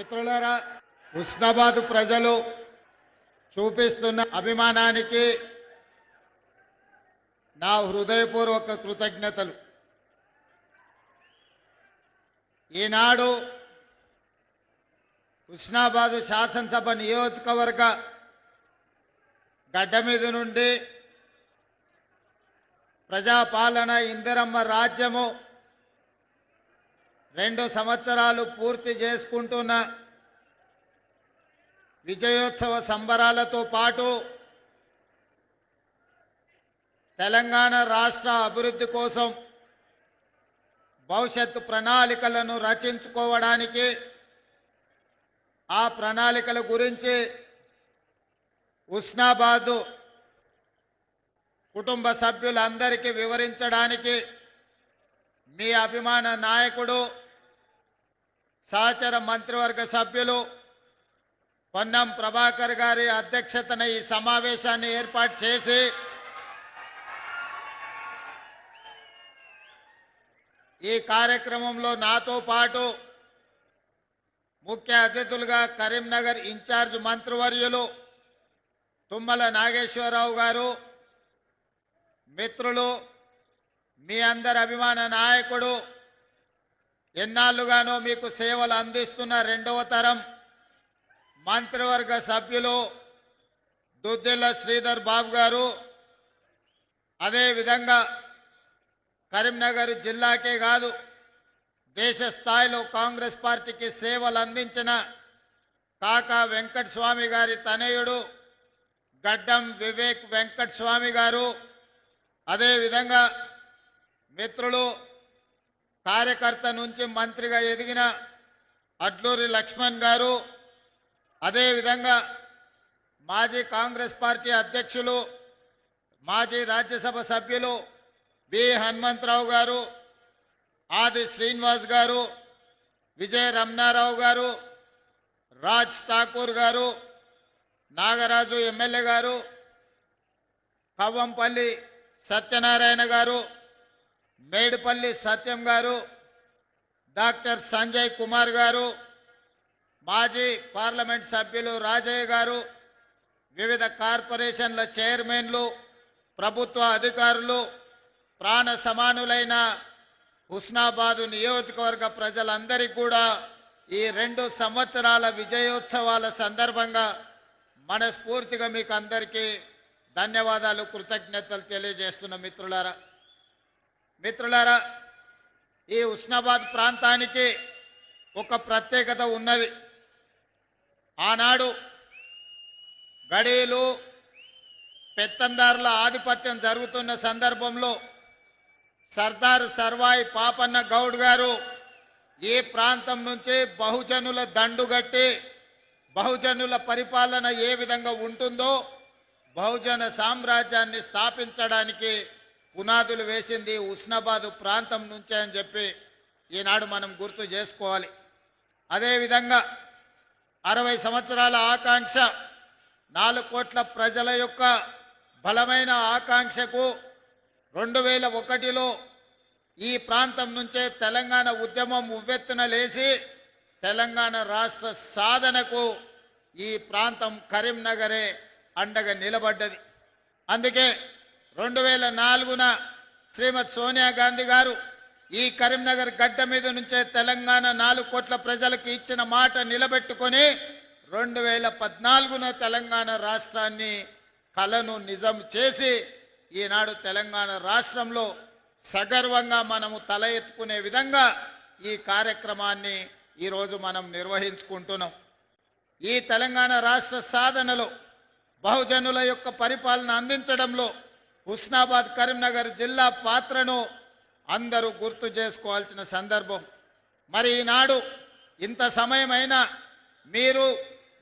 మిత్రులారా, హుస్నాబాద్ ప్రజలు చూపిస్తున్న అభిమానానికి నా హృదయపూర్వక కృతజ్ఞతలు. ఈనాడు హుస్నాబాద్ శాసనసభ నియోజకవర్గ గడ్డ మీద నుండి ప్రజాపాలన ఇందిరమ్మ రాజ్యము 2 సంవత్సరాలు పూర్తి చేసుకుంటున్న విజయోత్సవ సంబరాలతో పాటు తెలంగాణ రాష్ట్ర అభివృద్ధి కోసం భవిష్యత్తు ప్రణాళికలను రచించుకోవడానికి ఆ ప్రణాళికల గురించి హుస్నాబాద్ కుటుంబ సభ్యులందరికీ వివరించడానికి మీ అభిమాన నాయకుడు సహచర మంత్రివర్గ సభ్యులు పొన్నం ప్రభాకర్ గారి అధ్యక్షతన ఈ సమావేశాన్ని ఏర్పాటు చేసి ఈ కార్యక్రమంలో నాతో పాటు ముఖ్య అతిథులుగా కరీంనగర్ ఇన్ఛార్జ్ మంత్రివర్యులు తుమ్మల నాగేశ్వరరావు గారు, మిత్రులు, మీ అందరి అభిమాన నాయకుడు, ఎన్నాళ్ళుగానో మీకు సేవలు అందిస్తున్న 2వ తరం మంత్రివర్గ సభ్యులు దుద్దిల్ల శ్రీధర్ బాబు గారు, అదేవిధంగా కరీంనగర్ జిల్లాకే కాదు దేశ స్థాయిలో కాంగ్రెస్ పార్టీకి సేవలు అందించిన కాకా వెంకట స్వామి గారి తనయుడు గడ్డం వివేక్ వెంకట స్వామి గారు, అదేవిధంగా మిత్రులు కార్యకర్త నుంచి మంత్రిగా ఎదిగిన అడ్లూరి లక్ష్మణ్ గారు, అదేవిధంగా మాజీ కాంగ్రెస్ పార్టీ అధ్యక్షులు మాజీ రాజ్యసభ సభ్యులు బి హనుమంతరావు గారు, ఆది శ్రీనివాస్ గారు, విజయ రమణారావు గారు, రాజ్ ఠాకూర్ గారు, నాగరాజు ఎమ్మెల్యే గారు, కవ్వంపల్లి సత్యనారాయణ గారు, మేడిపల్లి సత్యం గారు, డాక్టర్ సంజయ్ కుమార్ గారు, మాజీ పార్లమెంట్ సభ్యులు రాజయ్య గారు, వివిధ కార్పొరేషన్ల చైర్మన్లు, ప్రభుత్వ అధికారులు, ప్రాణ సమానులైన హుస్నాబాద్ నియోజకవర్గ ప్రజలందరికీ కూడా ఈ 2 సంవత్సరాల విజయోత్సవాల సందర్భంగా మనస్ఫూర్తిగా మీకు అందరికీ ధన్యవాదాలు, కృతజ్ఞతలు తెలియజేస్తున్న మిత్రులారా, ఈ హుస్నాబాద్ ప్రాంతానికి ఒక ప్రత్యేకత ఉన్నది. ఆనాడు గడీలు పెత్తందారుల ఆధిపత్యం జరుగుతున్న సందర్భంలో సర్దార్ సర్వాయి పాపన్న గౌడ్ గారు ఈ ప్రాంతం నుంచి బహుజనుల దండుగట్టి బహుజనుల పరిపాలన ఏ విధంగా ఉంటుందో బహుజన సామ్రాజ్యాన్ని స్థాపించడానికి పునాదులు వేసింది హుస్నాబాద్ ప్రాంతం నుంచే అని చెప్పి ఈనాడు మనం గుర్తు చేసుకోవాలి. అదేవిధంగా 60 సంవత్సరాల ఆకాంక్ష, 4 కోట్ల ప్రజల యొక్క బలమైన ఆకాంక్షకు 2001లో ఈ ప్రాంతం నుంచే తెలంగాణ ఉద్యమం ఉవ్వెత్తున లేచి తెలంగాణ రాష్ట్ర సాధనకు ఈ ప్రాంతం కరీంనగరే అండగా నిలబడ్డది. అందుకే 2004న శ్రీమతి సోనియా గాంధీ గారు ఈ కరీంనగర్ గడ్డ మీద నుంచే తెలంగాణ 4 కోట్ల ప్రజలకు ఇచ్చిన మాట నిలబెట్టుకొని 2014న తెలంగాణ రాష్ట్రాన్ని కలను నిజం చేసి ఈనాడు తెలంగాణ రాష్ట్రంలో సగర్వంగా మనము తల ఎత్తుకునే విధంగా ఈ కార్యక్రమాన్ని ఈరోజు మనం నిర్వహించుకుంటున్నాం. ఈ తెలంగాణ రాష్ట్ర సాధనలో బహుజనుల యొక్క పరిపాలన అందించడంలో హుస్నాబాద్ కరీంనగర్ జిల్లా పాత్రను అందరూ గుర్తు చేసుకోవాల్సిన సందర్భం. మరి ఈనాడు ఇంత సమయమైనా మీరు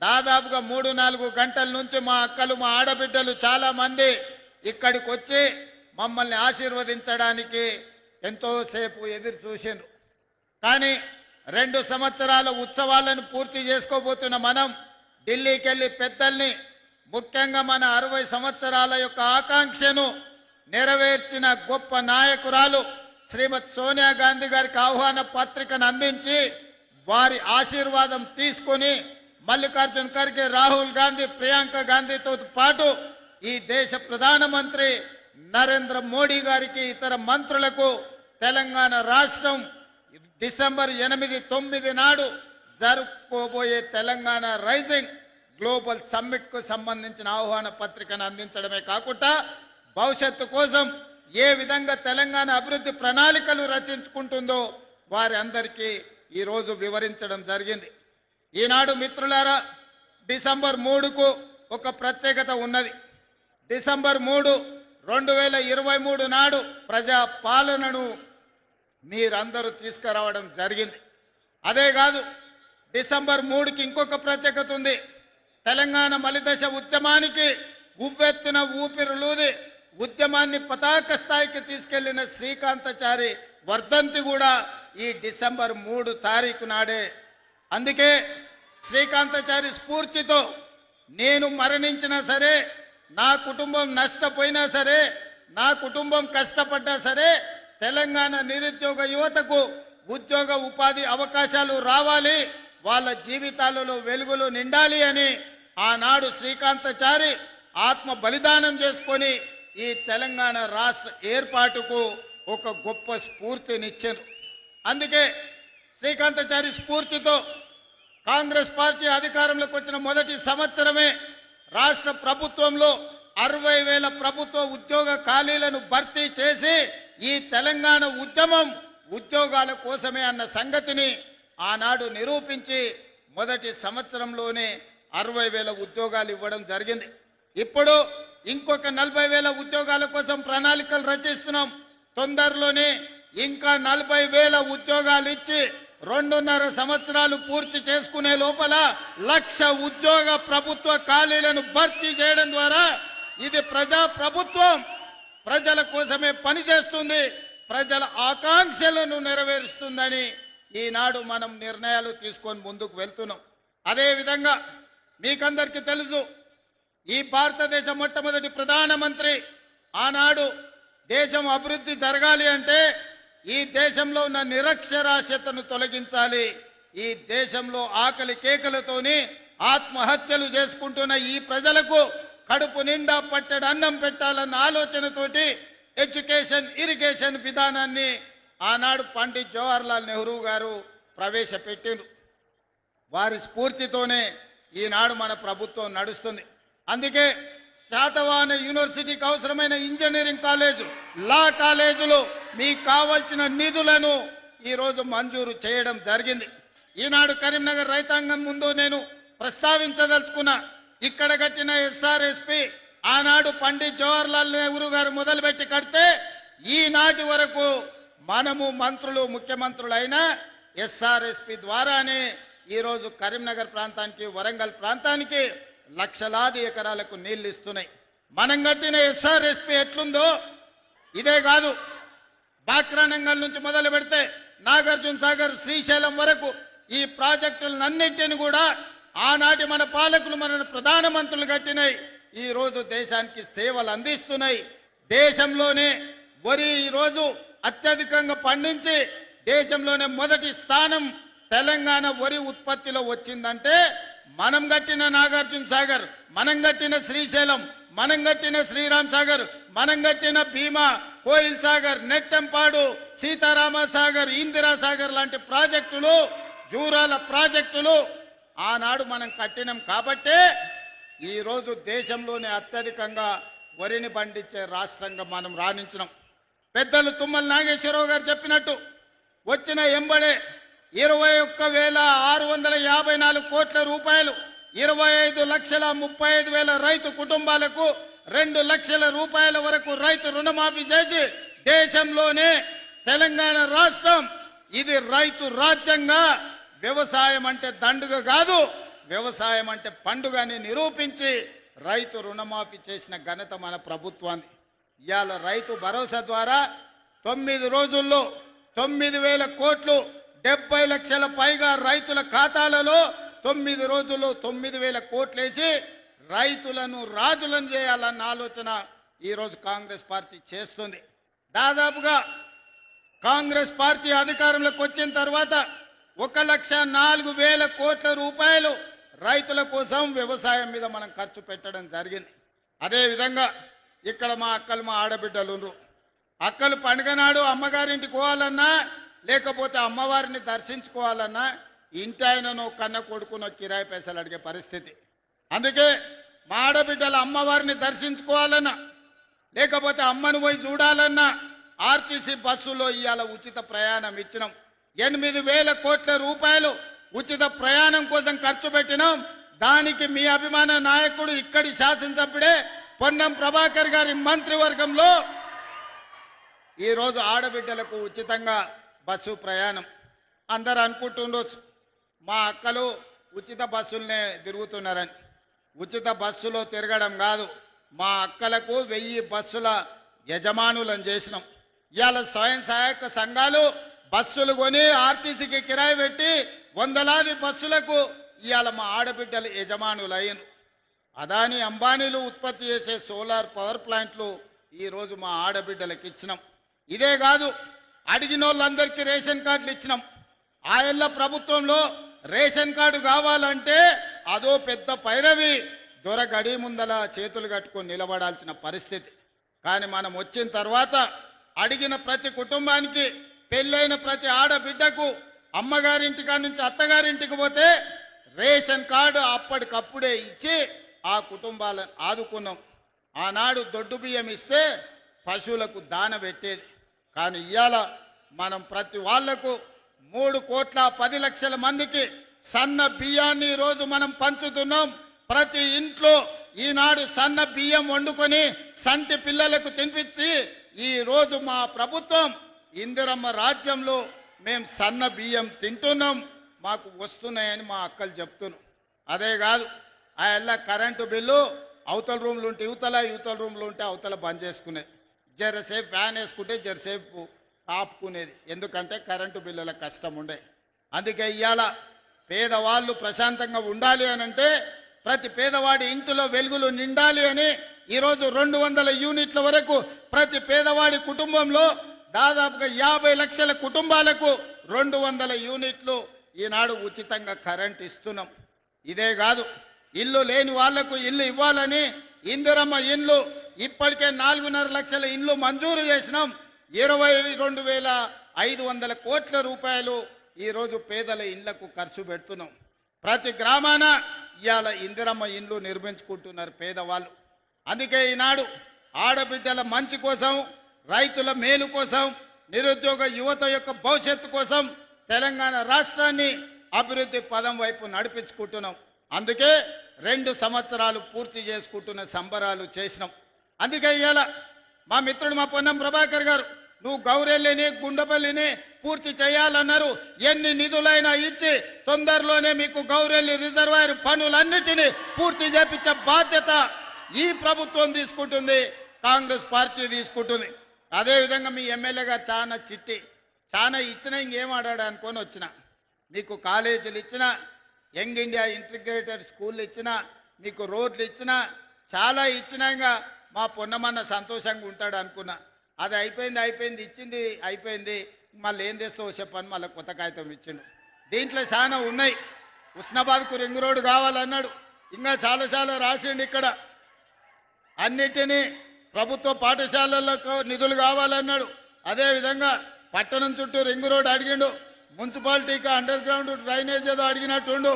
దాదాపుగా 3-4 గంటల నుంచి మా అక్కలు, మా ఆడబిడ్డలు చాలా మంది ఇక్కడికి వచ్చి మమ్మల్ని ఆశీర్వదించడానికి ఎంతోసేపు ఎదురు చూసిండ్రు. కానీ 2 సంవత్సరాల ఉత్సవాలను పూర్తి చేసుకోబోతున్న మనం ఢిల్లీకి వెళ్ళి పెద్దల్ని, ముఖ్యంగా మన 60 సంవత్సరాల యొక్క ఆకాంక్షను నెరవేర్చిన గొప్ప నాయకురాలు శ్రీమతి సోనియా గాంధీ గారికి ఆహ్వాన పత్రికను అందించి వారి ఆశీర్వాదం తీసుకొని మల్లికార్జున్ ఖర్గే, రాహుల్ గాంధీ, ప్రియాంక గాంధీతో పాటు ఈ దేశ ప్రధానమంత్రి నరేంద్ర మోడీ గారికి, ఇతర మంత్రులకు తెలంగాణ రాష్ట్రం డిసెంబర్ 8, 9 నాడు జరుపుకోబోయే తెలంగాణ రైజింగ్ గ్లోబల్ సమ్మిట్ కు సంబంధించిన ఆహ్వాన పత్రికను అందించడమే కాకుండా భవిష్యత్తు కోసం ఏ విధంగా తెలంగాణ అభివృద్ధి ప్రణాళికలు రచించుకుంటుందో వారి అందరికీ ఈరోజు వివరించడం జరిగింది. ఈనాడు మిత్రులారా, డిసెంబర్ 3కు ఒక ప్రత్యేకత ఉన్నది. డిసెంబర్ 3, 2023 నాడు ప్రజా పాలనను మీరందరూ తీసుకురావడం జరిగింది. అదే కాదు, డిసెంబర్ 3కి ఇంకొక ప్రత్యేకత ఉంది. తెలంగాణ మలిదశ ఉద్యమానికి ఉవ్వెత్తున ఊపిరులూది ఉద్యమాన్ని పతాక స్థాయికి తీసుకెళ్లిన శ్రీకాంతాచారి వర్ధంతి కూడా ఈ డిసెంబర్ 3 తారీఖు నాడే. అందుకే శ్రీకాంతాచారి స్ఫూర్తితో నేను మరణించినా సరే, నా కుటుంబం నష్టపోయినా సరే, నా కుటుంబం కష్టపడ్డా సరే, తెలంగాణ నిరుద్యోగ యువతకు ఉద్యోగ ఉపాధి అవకాశాలు రావాలి, వాళ్ళ జీవితాలలో వెలుగులు నిండాలి అని ఆనాడు శ్రీకాంతాచారి ఆత్మ బలిదానం చేసుకొని ఈ తెలంగాణ రాష్ట్ర ఏర్పాటుకు ఒక గొప్ప స్ఫూర్తినిచ్చారు. అందుకే శ్రీకాంతాచారి స్ఫూర్తితో కాంగ్రెస్ పార్టీ అధికారంలోకి వచ్చిన మొదటి సంవత్సరమే రాష్ట్ర ప్రభుత్వంలో 60,000 ప్రభుత్వ ఉద్యోగ ఖాళీలను భర్తీ చేసి ఈ తెలంగాణ ఉద్యమం ఉద్యోగాల కోసమే అన్న సంగతిని ఆనాడు నిరూపించి మొదటి సంవత్సరంలోనే 60,000 ఉద్యోగాలు ఇవ్వడం జరిగింది. ఇప్పుడు ఇంకొక 40,000 ఉద్యోగాల కోసం ప్రణాళికలు రచిస్తున్నాం. తొందరలోనే ఇంకా 40,000 ఉద్యోగాలు ఇచ్చి 2.5 సంవత్సరాలు పూర్తి చేసుకునే లోపల 1,00,000 ఉద్యోగ ప్రభుత్వ ఖాళీలను భర్తీ చేయడం ద్వారా ఇది ప్రజా ప్రభుత్వం ప్రజల కోసమే పనిచేస్తుంది, ప్రజల ఆకాంక్షలను నెరవేరుస్తుందని ఈనాడు మనం నిర్ణయాలు తీసుకొని ముందుకు వెళ్తున్నాం. అదేవిధంగా మీకందరికీ తెలుసు, ఈ భారతదేశ మొట్టమొదటి ప్రధానమంత్రి ఆనాడు దేశం అభివృద్ధి జరగాలి అంటే ఈ దేశంలో ఉన్న నిరక్షరాస్యతను తొలగించాలి, ఈ దేశంలో ఆకలి కేకలతోని ఆత్మహత్యలు చేసుకుంటున్న ఈ ప్రజలకు కడుపు నిండా పట్టెడు అన్నం పెట్టాలన్న ఆలోచనతోటి ఎడ్యుకేషన్ ఇరిగేషన్ విధానాన్ని ఆనాడు పండిత్ జవహర్లాల్ నెహ్రూ గారు ప్రవేశపెట్టిండ్రు. వారి స్ఫూర్తితోనే ఈనాడు మన ప్రభుత్వం నడుస్తుంది. అందుకే శాతవాహన యూనివర్సిటీకి అవసరమైన ఇంజనీరింగ్ కాలేజు, లా కాలేజీలు మీకు కావాల్సిన నిధులను ఈరోజు మంజూరు చేయడం జరిగింది. ఈనాడు కరీంనగర్ రైతాంగం ముందు నేను ప్రస్తావించదలుచుకున్నా, ఇక్కడ కట్టిన ఎస్ఆర్ఎస్పి ఆనాడు పండిత్ జవహర్లాల్ నెహ్రూ గారు మొదలుపెట్టి కడితే ఈనాటి వరకు మనము మంత్రులు ముఖ్యమంత్రులైన ఎస్ఆర్ఎస్పి ద్వారానే ఈరోజు కరీంనగర్ ప్రాంతానికి, వరంగల్ ప్రాంతానికి లక్షలాది ఎకరాలకు నీళ్లు ఇస్తున్నాయి. మనం కట్టిన ఎస్ఆర్ఎస్పి ఎట్లుందో ఇదే కాదు, బాక్రానంగల్ నుంచి మొదలు పెడితే నాగార్జున సాగర్, శ్రీశైలం వరకు ఈ ప్రాజెక్టులన్నింటినీ కూడా ఆనాటి మన పాలకులు, మన ప్రధానమంత్రులు కట్టినాయి. ఈ రోజు దేశానికి సేవలు అందిస్తున్నాయి. దేశంలోనే వరి ఈరోజు అత్యధికంగా పండించి దేశంలోనే మొదటి స్థానం తెలంగాణ వరి ఉత్పత్తిలో వచ్చిందంటే మనం కట్టిన నాగార్జున సాగర్, మనం కట్టిన శ్రీశైలం, మనం కట్టిన శ్రీరామ్ సాగర్, మనం కట్టిన భీమా, కోయిల్ సాగర్, నెట్టెంపాడు, సీతారామ సాగర్, ఇందిరా సాగర్ లాంటి ప్రాజెక్టులు, జూరాల ప్రాజెక్టులు ఆనాడు మనం కట్టినాం కాబట్టే ఈరోజు దేశంలోనే అత్యధికంగా వరిని పండించే రాష్ట్రంగా మనం రాణించినాం. పెద్దలు తుమ్మల నాగేశ్వరరావు గారు చెప్పినట్టు వచ్చిన ఎంబడే 21,654 కోట్ల రూపాయలు 25,35,000 రైతు కుటుంబాలకు 2 లక్షల రూపాయల వరకు రైతు రుణమాఫీ చేసి దేశంలోనే తెలంగాణ రాష్ట్రం ఇది రైతు రాజ్యంగా, వ్యవసాయం అంటే దండుగ కాదు, వ్యవసాయం అంటే పండుగ అని నిరూపించి రైతు రుణమాఫీ చేసిన ఘనత మన ప్రభుత్వాన్ని. ఇవాళ రైతు భరోసా ద్వారా 9 రోజుల్లో 9,000 కోట్లు, 70 లక్షల పైగా రైతుల ఖాతాలలో 9 రోజుల్లో 9,000 కోట్లేసి రైతులను రాజులను చేయాలన్న ఆలోచన ఈరోజు కాంగ్రెస్ పార్టీ చేస్తుంది. దాదాపుగా కాంగ్రెస్ పార్టీ అధికారంలోకి వచ్చిన తర్వాత 1,04,000 కోట్ల రూపాయలు రైతుల కోసం వ్యవసాయం మీద మనం ఖర్చు పెట్టడం జరిగింది. అదే విధంగా ఇక్కడ మా అక్కలు మా ఆడబిడ్డలు ఉన్నారు. అక్కలు పండుగ నాడు అమ్మగారింటికి పోవాలన్నా లేకపోతే అమ్మవారిని దర్శించుకోవాలన్నా ఇంటి ఆయనను కన్న కొడుకునో కిరాయి పైసలు అడిగే పరిస్థితి. అందుకే మా ఆడబిడ్డల అమ్మవారిని దర్శించుకోవాలన్నా లేకపోతే అమ్మను పోయి చూడాలన్నా ఆర్టీసీ బస్సులో ఇవాళ ఉచిత ప్రయాణం ఇచ్చినాం. 8,000 కోట్ల రూపాయలు ఉచిత ప్రయాణం కోసం ఖర్చు పెట్టినాం. దానికి మీ అభిమాన నాయకుడు ఇక్కడి శాసనసభ్యుడే పొన్నం ప్రభాకర్ గారి మంత్రివర్గంలో ఈరోజు ఆడబిడ్డలకు ఉచితంగా బస్సు ప్రయాణం. అందరూ అనుకుంటుండొచ్చు మా అక్కలు ఉచిత బస్సులనే తిరుగుతున్నారని. ఉచిత బస్సులో తిరగడం కాదు, మా అక్కలకు 1000 బస్సుల యజమానులను చేసినాం. ఇవాళ స్వయం సహాయక సంఘాలు బస్సులు కొని ఆర్టీసీకి కిరాయి పెట్టి వందలాది బస్సులకు ఇవాళ మా ఆడబిడ్డలు యజమానులు అయ్యారు. అదాని అంబానీలు ఉత్పత్తి చేసే సోలార్ పవర్ ప్లాంట్లు ఈరోజు మా ఆడబిడ్డలకు ఇచ్చినాం. ఇదే కాదు, అడిగిన వాళ్ళందరికీ రేషన్ కార్డులు ఇచ్చినాం. ఆయల్ల ప్రభుత్వంలో రేషన్ కార్డు కావాలంటే అదో పెద్ద పైరవి, దొరగడి ముందల చేతులు కట్టుకొని నిలబడాల్సిన పరిస్థితి. కానీ మనం వచ్చిన తర్వాత అడిగిన ప్రతి కుటుంబానికి, పెళ్ళైన ప్రతి ఆడబిడ్డకు అమ్మగారింటి కాడి నుంచి అత్తగారింటికి పోతే రేషన్ కార్డు అప్పటికప్పుడే ఇచ్చి ఆ కుటుంబాలను ఆదుకున్నాం. ఆనాడు దొడ్డు బియ్యం ఇస్తే పశువులకు దాన పెట్టేది. కానీ ఇవాళ మనం ప్రతి వాళ్లకు 3,10,00,000 మందికి సన్న బియ్యాన్ని ఈరోజు మనం పంచుతున్నాం. ప్రతి ఇంట్లో ఈనాడు సన్న బియ్యం వండుకొని సంటి పిల్లలకు తినిపించి ఈరోజు మా ప్రభుత్వం ఇందిరమ్మ రాజ్యంలో మేము సన్న బియ్యం తింటున్నాం, మాకు వస్తున్నాయని మా అక్కలు చెప్తున్నాం. అదే కాదు, ఆ ఎల్ల కరెంటు బిల్లు అవతల రూమ్లు ఉంటే యువతల రూమ్లో ఉంటే అవతల బంద్ చేసుకునేది. జరసేపు ఫ్యాన్ వేసుకుంటే జరసేపు ఆపుకునేది. ఎందుకంటే కరెంటు బిల్లుల కష్టం ఉండే. అందుకే ఇవాళ పేదవాళ్ళు ప్రశాంతంగా ఉండాలి అని అంటే ప్రతి పేదవాడి ఇంటిలో వెలుగులు నిండాలి అని ఈరోజు 200 యూనిట్ల వరకు ప్రతి పేదవాడి కుటుంబంలో దాదాపుగా 50 లక్షల కుటుంబాలకు 200 యూనిట్లు ఈనాడు ఉచితంగా కరెంట్ ఇస్తున్నాం. ఇదే కాదు, ఇల్లు లేని వాళ్లకు ఇల్లు ఇవ్వాలని ఇందిరమ్మ ఇల్లు ఇప్పటికే 4.5 లక్షల ఇల్లు మంజూరు చేసినాం. 22,500 కోట్ల రూపాయలు ఈరోజు పేదల ఇళ్లకు ఖర్చు పెడుతున్నాం. ప్రతి గ్రామాన ఇవాళ ఇందిరమ్మ ఇండ్లు నిర్మించుకుంటున్నారు పేదవాళ్ళు. అందుకే ఈనాడు ఆడబిడ్డల మంచి కోసం, రైతుల మేలు కోసం, నిరుద్యోగ యువత యొక్క భవిష్యత్తు కోసం తెలంగాణ రాష్ట్రాన్ని అభివృద్ధి పదం వైపు నడిపించుకుంటున్నాం. అందుకే 2 సంవత్సరాలు పూర్తి చేసుకుంటున్న సంబరాలు చేసినాం. అందుకే ఇవాళ మా మిత్రుడు మా పొన్నం ప్రభాకర్ గారు నువ్వు గౌరెల్లిని గుండపల్లిని పూర్తి చేయాలన్నారు. ఎన్ని నిధులైనా ఇచ్చి తొందరలోనే మీకు గౌరెల్లి రిజర్వాయర్ పనులన్నిటినీ పూర్తి చేపించే బాధ్యత ఈ ప్రభుత్వం తీసుకుంటుంది, కాంగ్రెస్ పార్టీ తీసుకుంటుంది. అదేవిధంగా మీ ఎమ్మెల్యేగా చాలా ఇచ్చినా ఇంకేం ఆడాడు అనుకొని వచ్చిన. మీకు కాలేజీలు ఇచ్చినా, యంగ్ ఇండియా ఇంటిగ్రేటెడ్ స్కూళ్ళు ఇచ్చినా, మీకు రోడ్లు ఇచ్చినా, చాలా ఇచ్చినాక మా పొన్నమన్న సంతోషంగా ఉంటాడు అనుకున్నా. అది అయిపోయింది ఇచ్చింది అయిపోయింది, మళ్ళీ ఏం చేస్తావో చెప్పని మళ్ళీ కొత్త కాగితం ఇచ్చిండు. దీంట్లో చాలా ఉన్నాయి. హుస్నాబాద్కు రింగ్ రోడ్డు కావాలన్నాడు, ఇంకా చాలా రాసిండు. ఇక్కడ అన్నిటినీ ప్రభుత్వ పాఠశాలలకు నిధులు కావాలన్నాడు. అదేవిధంగా పట్టణం చుట్టూ రింగ్ రోడ్డు అడిగిండు, మున్సిపాలిటీకి అండర్ గ్రౌండ్ డ్రైనేజ్ ఏదో అడిగినట్టుండు.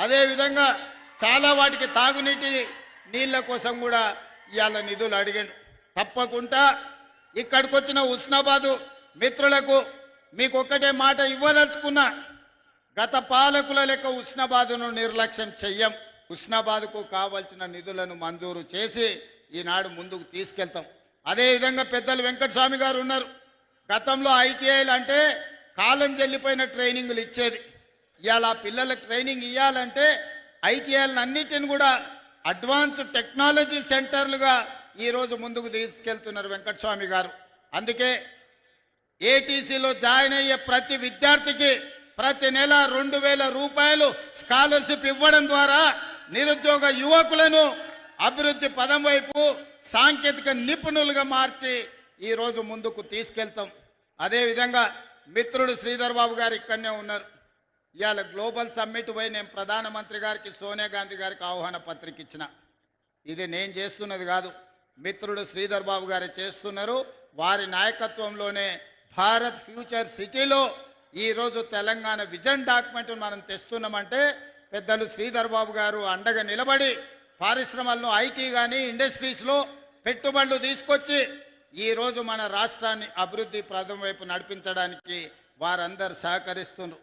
అదేవిధంగా చాలా వాటికి తాగునీటి నీళ్ల కోసం కూడా ఇవాళ నిధులు అడిగిండు. తప్పకుండా ఇక్కడికి వచ్చిన హుస్నాబాదు మిత్రులకు మీకు ఒక్కటే మాట ఇవ్వదలుచుకున్నా, గత పాలకుల లెక్క హుస్నాబాదును నిర్లక్ష్యం చెయ్యం. హుస్నాబాద్కు కావాల్సిన నిధులను మంజూరు చేసి ఈనాడు ముందుకు తీసుకెళ్తాం. అదేవిధంగా పెద్దలు వెంకటస్వామి గారు ఉన్నారు. గతంలో ఐటీఐలు అంటే కాలం చెల్లిపోయిన ట్రైనింగ్లు ఇచ్చేది. ఇవాళ పిల్లలకు ట్రైనింగ్ ఇవ్వాలంటే ఐటీఐలను అన్నిటిని కూడా అడ్వాన్స్ టెక్నాలజీ సెంటర్లుగా ఈరోజు ముందుకు తీసుకెళ్తున్నారు వెంకటస్వామి గారు. అందుకే ఏటీసీలో జాయిన్ అయ్యే ప్రతి విద్యార్థికి ప్రతి నెల 2,000 రూపాయలు స్కాలర్షిప్ ఇవ్వడం ద్వారా నిరుద్యోగ యువకులను అభివృద్ధి పదం వైపు సాంకేతిక నిపుణులుగా మార్చి ఈరోజు ముందుకు తీసుకెళ్తాం. అదేవిధంగా మిత్రుడు శ్రీధర్ బాబు గారు ఇక్కడనే ఉన్నారు. ఇవాళ గ్లోబల్ సమ్మిట్ పోయి నేను ప్రధానమంత్రి గారికి సోనియా గాంధీ గారికి ఆహ్వాన పత్రిక ఇచ్చిన. ఇది నేను చేస్తున్నది కాదు, మిత్రుడు శ్రీధర్ బాబు గారు చేస్తున్నారు. వారి నాయకత్వంలోనే భారత్ ఫ్యూచర్ సిటీలో ఈరోజు తెలంగాణ విజన్ డాక్యుమెంట్ మనం తెస్తున్నామంటే పెద్దలు శ్రీధర్ బాబు గారు అండగా నిలబడి పరిశ్రమలను ఐటీ కానీ ఇండస్ట్రీస్లో పెట్టుబడులు తీసుకొచ్చి ఈరోజు మన రాష్ట్రాన్ని అభివృద్ధి ప్రథమ వైపు నడిపించడానికి వారందరూ సహకరిస్తున్నారు.